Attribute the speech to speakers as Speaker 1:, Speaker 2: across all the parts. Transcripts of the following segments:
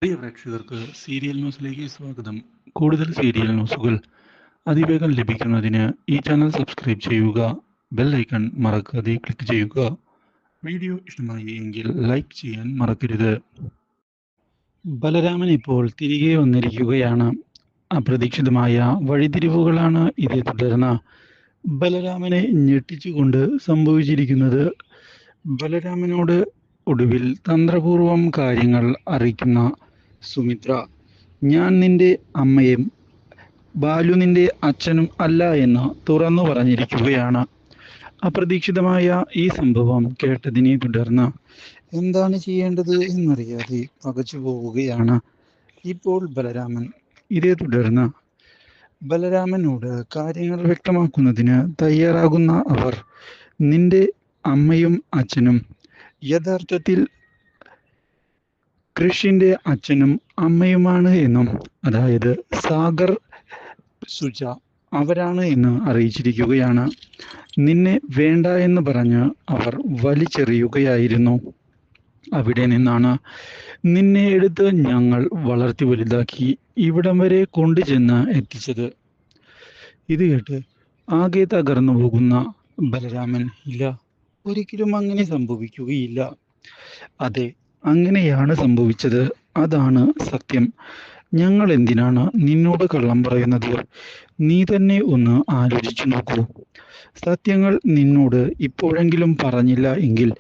Speaker 1: പ്രിയ പ്രേക്ഷകർക്ക് സീരിയൽ ന്യൂസിലേക്ക് സ്വാഗതം. കൂടുതൽ സീരിയൽ ന്യൂസുകൾ അതിവേഗം ലഭിക്കുന്നതിന് ഈ ചാനൽ സബ്സ്ക്രൈബ് ചെയ്യുക. ബെൽ ഐക്കൺ മറക്കാതെ ക്ലിക്ക് ചെയ്യുക. വീഡിയോ ഇഷ്ടമായി എങ്കിൽ ലൈക്ക് ചെയ്യാൻ മറക്കരുത്. ബലരാമൻ ഇപ്പോൾ തിരികെ വന്നിരിക്കുകയാണ്. അപ്രതീക്ഷിതമായ വഴിതിരിവുകളാണ് ഇതേ തുടർന്ന് ബലരാമനെ ഞെട്ടിച്ചുകൊണ്ട് സംഭവിച്ചിരിക്കുന്നത്. ബലരാമനോട് ഒടുവിൽ തന്ത്രപൂർവം കാര്യങ്ങൾ അറിയിക്കുന്ന സുമിത്ര, ഞാൻ നിന്റെ അമ്മയും ബാലു നിന്റെ അച്ഛനും അല്ല എന്ന് തുറന്നു പറഞ്ഞിരിക്കുകയാണ്. അപ്രതീക്ഷിതമായ ഈ സംഭവം കേട്ടതിനെ തുടർന്ന് എന്താണ് ചെയ്യേണ്ടത് എന്നറിയാതെ പകച്ചു പോവുകയാണ് ഇപ്പോൾ ബലരാമൻ. ഇതേ തുടർന്ന് ബലരാമനോട് കാര്യങ്ങൾ വ്യക്തമാക്കുന്നതിന് തയ്യാറാകുന്ന അവർ, നിന്റെ അമ്മയും അച്ഛനും യഥാർത്ഥത്തിൽ കൃഷിന്റെ അച്ഛനും അമ്മയുമാണ് എന്നും, അതായത് സാഗർ, സുജ അവരാണ് എന്ന് അറിയിച്ചിരിക്കുകയാണ്. നിന്നെ വേണ്ട എന്ന് പറഞ്ഞ് അവർ വലിച്ചെറിയുകയായിരുന്നു. അവിടെ നിന്നാണ് നിന്നെ എടുത്ത് ഞങ്ങൾ വളർത്തി വലുതാക്കി ഇവിടം വരെ കൊണ്ടുചെന്ന് എത്തിച്ചത്. ഇത് കേട്ട് ആകെ തകർന്നു പോകുന്ന ബലരാമൻ, ഇല്ല, ഒരിക്കലും അങ്ങനെ സംഭവിക്കുകയില്ല. അതെ, അങ്ങനെയാണ് സംഭവിച്ചത്. അതാണ് സത്യം. ഞങ്ങൾ എന്തിനാണ് നിന്നോട് കള്ളം പറയുന്നത്? നീ തന്നെ ഒന്ന് ആലോചിച്ചു നോക്കൂ. സത്യങ്ങൾ നിന്നോട് ഇപ്പോഴെങ്കിലും പറഞ്ഞില്ല എങ്കിൽ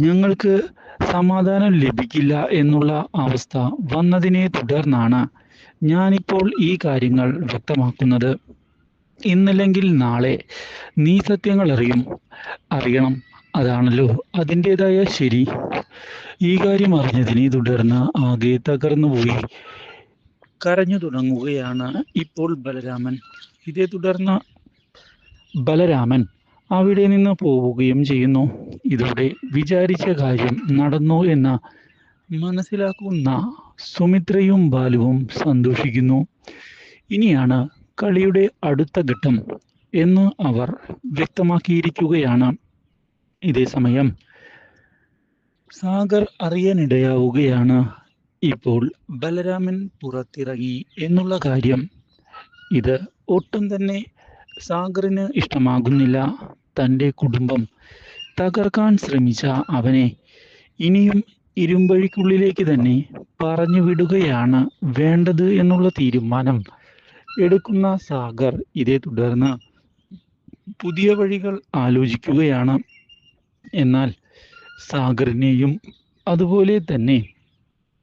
Speaker 1: ഞങ്ങൾക്ക് സമാധാനം ലഭിക്കില്ല എന്നുള്ള അവസ്ഥ വന്നതിനെ തുടർന്നാണ് ഞാനിപ്പോൾ ഈ കാര്യങ്ങൾ വ്യക്തമാക്കുന്നത്. ഇന്നല്ലെങ്കിൽ നാളെ നീ സത്യങ്ങൾ അറിയണം. അതാണല്ലോ അതിൻ്റെതായ ശരി. ഈ കാര്യം അറിഞ്ഞതിനെ തുടർന്ന് ആകെ തകർന്നുപോയി കരഞ്ഞു തുടങ്ങുകയാണ് ഇപ്പോൾ ബലരാമൻ. ഇതേ തുടർന്ന് ബലരാമൻ അവിടെ നിന്ന് പോവുകയും ചെയ്യുന്നു. ഇതോടെ വിചാരിച്ച കാര്യം നടന്നു എന്ന് മനസ്സിലാക്കുന്ന സുമിത്രയും ബാലുവും സന്തോഷിക്കുന്നു. ഇനിയാണ് കളിയുടെ അടുത്ത ഘട്ടം എന്ന് അവർ വ്യക്തമാക്കിയിരിക്കുകയാണ്. ഇതേ സമയം സാഗർ അറിയാനിടയാവുകയാണ് ഇപ്പോൾ ബലരാമൻ പുറത്തിറങ്ങി എന്നുള്ള കാര്യം. ഇത് ഒട്ടും തന്നെ സാഗറിന് ഇഷ്ടമാകുന്നില്ല. തൻ്റെ കുടുംബം തകർക്കാൻ ശ്രമിച്ച അവനെ ഇനിയും ഇരുമ്പഴിക്കുള്ളിലേക്ക് തന്നെ പറഞ്ഞു വിടുകയാണ് വേണ്ടത് എന്നുള്ള തീരുമാനം എടുക്കുന്ന സാഗർ ഇതേ തുടർന്ന് പുതിയ വഴികൾ ആലോചിക്കുകയാണ്. എന്നാൽ സാഗറിനെയും അതുപോലെ തന്നെ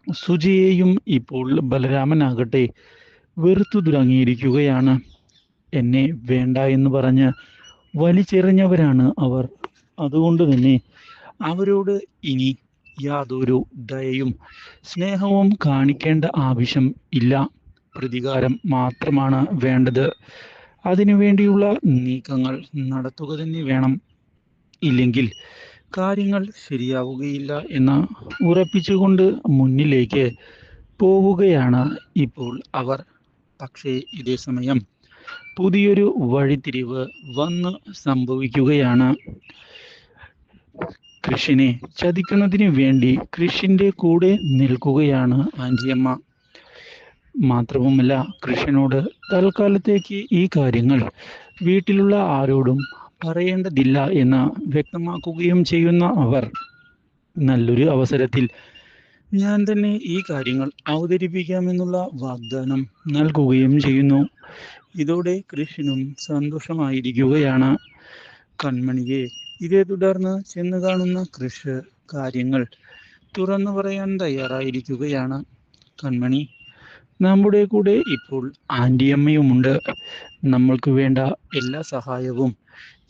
Speaker 1: സുജയെയും ഇപ്പോൾ ബലരാമനാകട്ടെ വെറുത്തു തുടങ്ങിയിരിക്കുകയാണ്. എന്നെ വേണ്ട എന്ന് പറഞ്ഞ് വലിച്ചെറിഞ്ഞവരാണ് അവർ. അതുകൊണ്ട് തന്നെ അവരോട് ഇനി യാതൊരു ദയയും സ്നേഹവും കാണിക്കേണ്ട ആവശ്യം ഇല്ല. പ്രതികാരം മാത്രമാണ് വേണ്ടത്. അതിനുവേണ്ടിയുള്ള നീക്കങ്ങൾ നടത്തുക തന്നെ വേണം. ഇല്ലെങ്കിൽ കാര്യങ്ങൾ ശരിയാവുകയില്ല എന്ന് ഉറപ്പിച്ചുകൊണ്ട് മുന്നിലേക്ക് പോവുകയാണ് ഇപ്പോൾ അവർ. പക്ഷേ ഇതേ സമയം പുതിയൊരു വഴിത്തിരിവ് വന്ന് സംഭവിക്കുകയാണ്. കൃഷിനെ ചതിക്കുന്നതിന് വേണ്ടി കൃഷിന്റെ കൂടെ നിൽക്കുകയാണ് ആൻറ്റിയമ്മ. മാത്രവുമല്ല, കൃഷിനോട് തൽക്കാലത്തേക്ക് ഈ കാര്യങ്ങൾ വീട്ടിലുള്ള ആരോടും പറയേണ്ടതില്ല എന്ന് വ്യക്തമാക്കുകയും ചെയ്യുന്ന അവർ, നല്ലൊരു അവസരത്തിൽ ഞാൻ തന്നെ ഈ കാര്യങ്ങൾ അവതരിപ്പിക്കാമെന്നുള്ള വാഗ്ദാനം നൽകുകയും ചെയ്യുന്നു. ഇതോടെ കൃഷിനും സന്തോഷമായിരിക്കുകയാണ്. കൺമണിയെ ഇതേ തുടർന്ന് ചെന്ന് കാണുന്ന കൃഷി കാര്യങ്ങൾ തുറന്നു പറയാൻ തയ്യാറായിരിക്കുകയാണ്. കൺമണി, നമ്മുടെ കൂടെ ഇപ്പോൾ ആൻറ്റിയമ്മയുമുണ്ട്. നമ്മൾക്ക് വേണ്ട എല്ലാ സഹായവും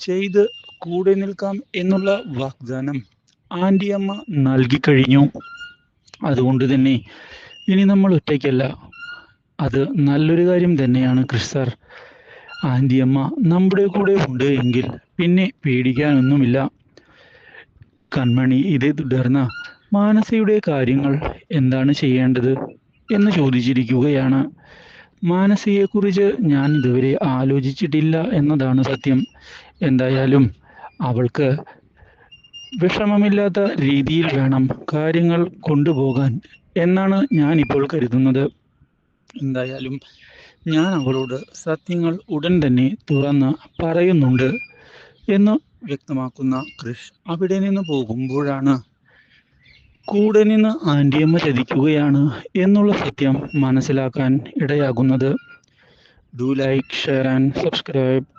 Speaker 1: ചെയ്ത് കൂടെ നിൽക്കാം എന്നുള്ള വാഗ്ദാനം ആൻറ്റിയമ്മ നൽകിക്കഴിഞ്ഞു. അതുകൊണ്ട് തന്നെ ഇനി നമ്മൾ ഒറ്റയ്ക്കല്ല. അത് നല്ലൊരു കാര്യം തന്നെയാണ് കൃഷ് സാർ. ആൻറ്റിയമ്മ നമ്മുടെ കൂടെ ഉണ്ട് എങ്കിൽ പിന്നെ പേടിക്കാനൊന്നുമില്ല. കൺമണി ഇതേ തുടർന്ന് മാനസയുടെ കാര്യങ്ങൾ എന്താണ് ചെയ്യേണ്ടത് എന്ന് ചോദിച്ചിരിക്കുകയാണ്. മാനസയെക്കുറിച്ച് ഞാൻ ഇതുവരെ ആലോചിച്ചിട്ടില്ല എന്നതാണ് സത്യം. എന്തായാലും അവൾക്ക് വിഷമമില്ലാത്ത രീതിയിൽ വേണം കാര്യങ്ങൾ കൊണ്ടുപോകാൻ എന്നാണ് ഞാനിപ്പോൾ കരുതുന്നത്. എന്തായാലും ഞാൻ അവളോട് സത്യങ്ങൾ ഉടൻ തന്നെ തുറന്ന് പറയുന്നുണ്ട് എന്ന് വ്യക്തമാക്കുന്ന ക്രിഷ് അവിടെ നിന്ന് പോകുമ്പോഴാണ് കൂടെ നിന്ന് ആൻറ്റിയമ്മ ചതിക്കുകയാണ് എന്നുള്ള സത്യം മനസ്സിലാക്കാൻ ഇടയാകുന്നത്. Do like, share and subscribe.